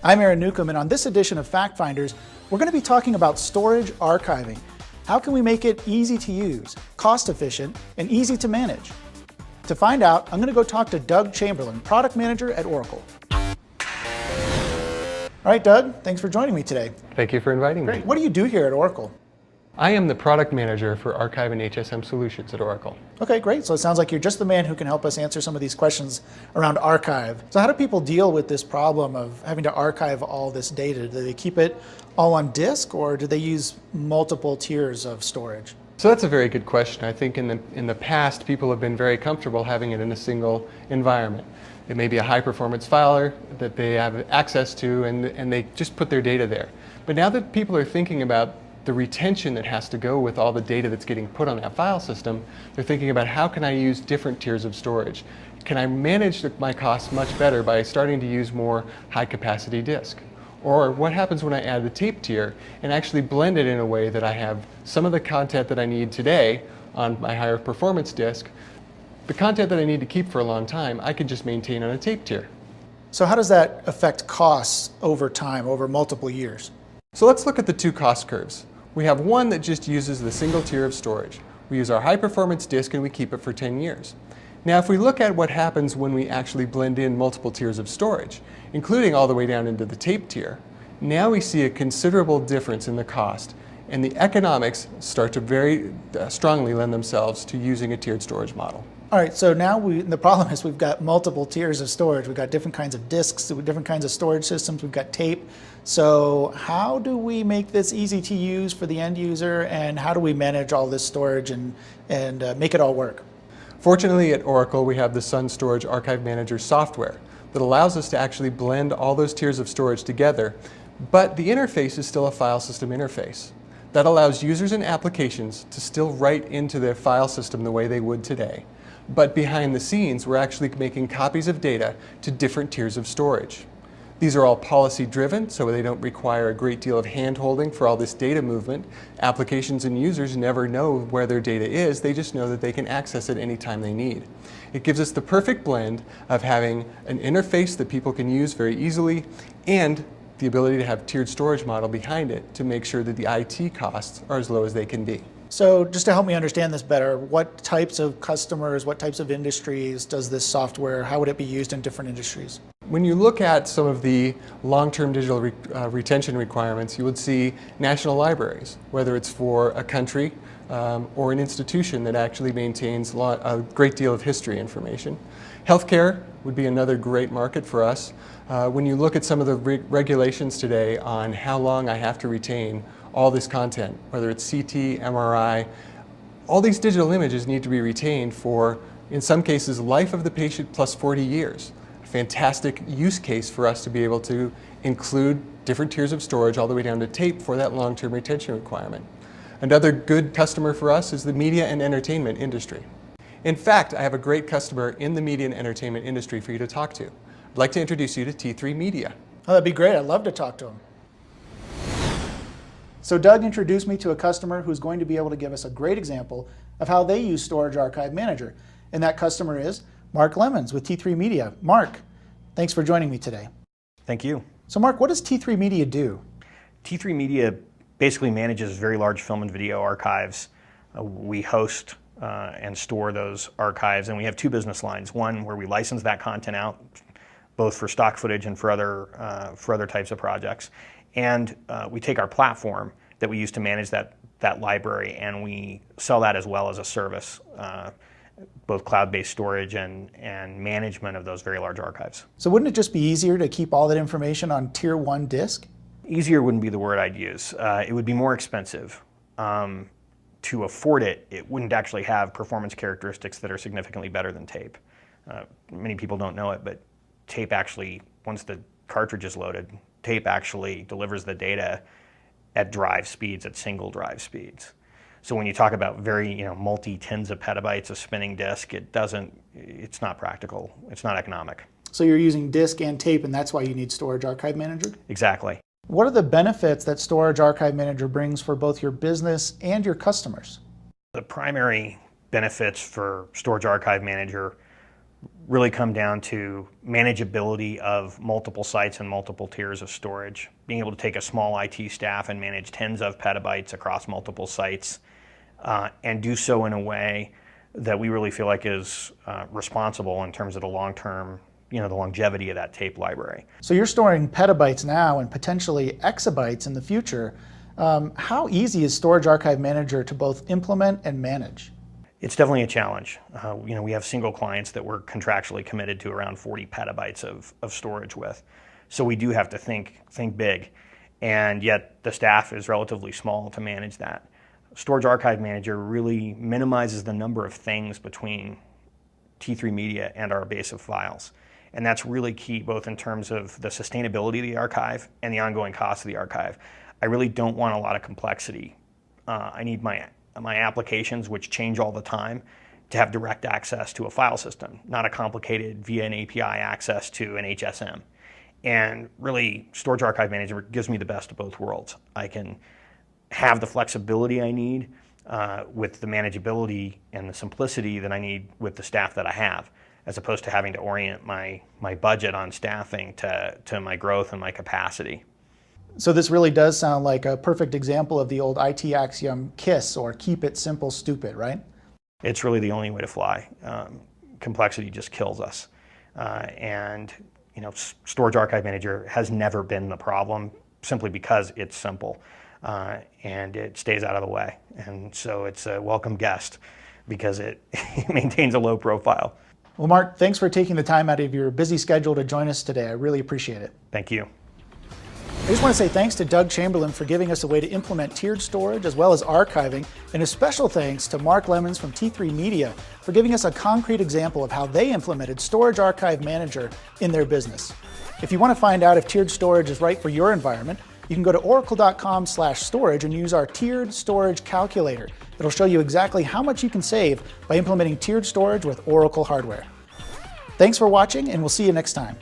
I'm Aaron Newcomb, and on this edition of Fact Finders, we're going to be talking about storage archiving. How can we make it easy to use, cost efficient, and easy to manage? To find out, I'm going to go talk to Doug Chamberlain, product manager at Oracle. All right, Doug, thanks for joining me today. Thank you for inviting me. What do you do here at Oracle? I am the product manager for Archive and HSM Solutions at Oracle. Okay, great. So it sounds like you're just the man who can help us answer some of these questions around archive. So how do people deal with this problem of having to archive all this data? Do they keep it all on disk, or do they use multiple tiers of storage? So that's a very good question. I think in the past, people have been very comfortable having it in a single environment. It may be a high-performance filer that they have access to, and they just put their data there. But now that people are thinking about the retention that has to go with all the data that's getting put on that file system, they're thinking about how can I use different tiers of storage? Can I manage my costs much better by starting to use more high-capacity disk? Or what happens when I add the tape tier and actually blend it in a way that I have some of the content that I need today on my higher performance disk, the content that I need to keep for a long time, I can just maintain on a tape tier. So how does that affect costs over time, over multiple years? So let's look at the two cost curves. We have one that just uses the single tier of storage. We use our high performance disk and we keep it for 10 years. Now if we look at what happens when we actually blend in multiple tiers of storage, including all the way down into the tape tier, now we see a considerable difference in the cost, and the economics start to very strongly lend themselves to using a tiered storage model. All right, so now the problem is we've got multiple tiers of storage. We've got different kinds of disks, different kinds of storage systems, we've got tape. So how do we make this easy to use for the end user, and how do we manage all this storage and make it all work? Fortunately at Oracle, we have the Sun Storage Archive Manager software that allows us to actually blend all those tiers of storage together, but the interface is still a file system interface. That allows users and applications to still write into their file system the way they would today. But behind the scenes, we're actually making copies of data to different tiers of storage. These are all policy driven, so they don't require a great deal of hand-holding for all this data movement. Applications and users never know where their data is, they just know that they can access it anytime they need. It gives us the perfect blend of having an interface that people can use very easily and the ability to have tiered storage model behind it to make sure that the IT costs are as low as they can be. So just to help me understand this better, what types of customers, what types of industries does this software, how would it be used in different industries? When you look at some of the long-term digital retention requirements, you would see national libraries, whether it's for a country or an institution that actually maintains a great deal of history information. Healthcare would be another great market for us. When you look at some of the regulations today on how long I have to retain all this content, whether it's CT, MRI, all these digital images need to be retained for, in some cases, life of the patient plus 40 years. A fantastic use case for us to be able to include different tiers of storage all the way down to tape for that long-term retention requirement. Another good customer for us is the media and entertainment industry. In fact, I have a great customer in the media and entertainment industry for you to talk to. I'd like to introduce you to T3 Media. Oh, that'd be great. I'd love to talk to him. So Doug introduced me to a customer who's going to be able to give us a great example of how they use Storage Archive Manager. And that customer is Mark Lemons with T3 Media. Mark, thanks for joining me today. Thank you. So Mark, what does T3 Media do? T3 Media basically manages very large film and video archives. We host and store those archives, and we have two business lines. One where we license that content out, both for stock footage and for other types of projects. And we take our platform that we use to manage that library, and we sell that as well as a service, both cloud-based storage and management of those very large archives. So wouldn't it just be easier to keep all that information on tier 1 disk? Easier wouldn't be the word I'd use. It would be more expensive. To afford it, it wouldn't actually have performance characteristics that are significantly better than tape. Many people don't know it, but tape actually, once the cartridge is loaded, tape actually delivers the data at drive speeds, at single drive speeds. So when you talk about very, multi-tens of petabytes of spinning disk, it's not practical, it's not economic. So you're using disk and tape, and that's why you need Storage Archive Manager? Exactly. What are the benefits that Storage Archive Manager brings for both your business and your customers? The primary benefits for Storage Archive Manager really come down to manageability of multiple sites and multiple tiers of storage. Being able to take a small IT staff and manage tens of petabytes across multiple sites, and do so in a way that we really feel like is responsible in terms of the long-term, the longevity of that tape library. So you're storing petabytes now and potentially exabytes in the future. How easy is Storage Archive Manager to both implement and manage? It's definitely a challenge. We have single clients that we're contractually committed to around 40 petabytes of storage with. So we do have to think big, and yet the staff is relatively small to manage that. Storage Archive Manager really minimizes the number of things between T3 Media and our base of files. And that's really key, both in terms of the sustainability of the archive and the ongoing cost of the archive. I really don't want a lot of complexity. I need my applications, which change all the time, to have direct access to a file system, not a complicated via an API access to an HSM. And really, Storage Archive Manager gives me the best of both worlds. I can have the flexibility I need with the manageability and the simplicity that I need with the staff that I have, as opposed to having to orient my budget on staffing to my growth and my capacity. So this really does sound like a perfect example of the old IT axiom KISS, or keep it simple, stupid, right? It's really the only way to fly. Complexity just kills us. Storage Archive Manager has never been the problem, simply because it's simple and it stays out of the way. And so it's a welcome guest because it maintains a low profile. Well, Mark, thanks for taking the time out of your busy schedule to join us today. I really appreciate it. Thank you. I just want to say thanks to Doug Chamberlain for giving us a way to implement tiered storage as well as archiving, and a special thanks to Mark Lemons from T3 Media for giving us a concrete example of how they implemented Storage Archive Manager in their business. If you want to find out if tiered storage is right for your environment, you can go to oracle.com/storage and use our tiered storage calculator. It'll show you exactly how much you can save by implementing tiered storage with Oracle hardware. Thanks for watching, and we'll see you next time.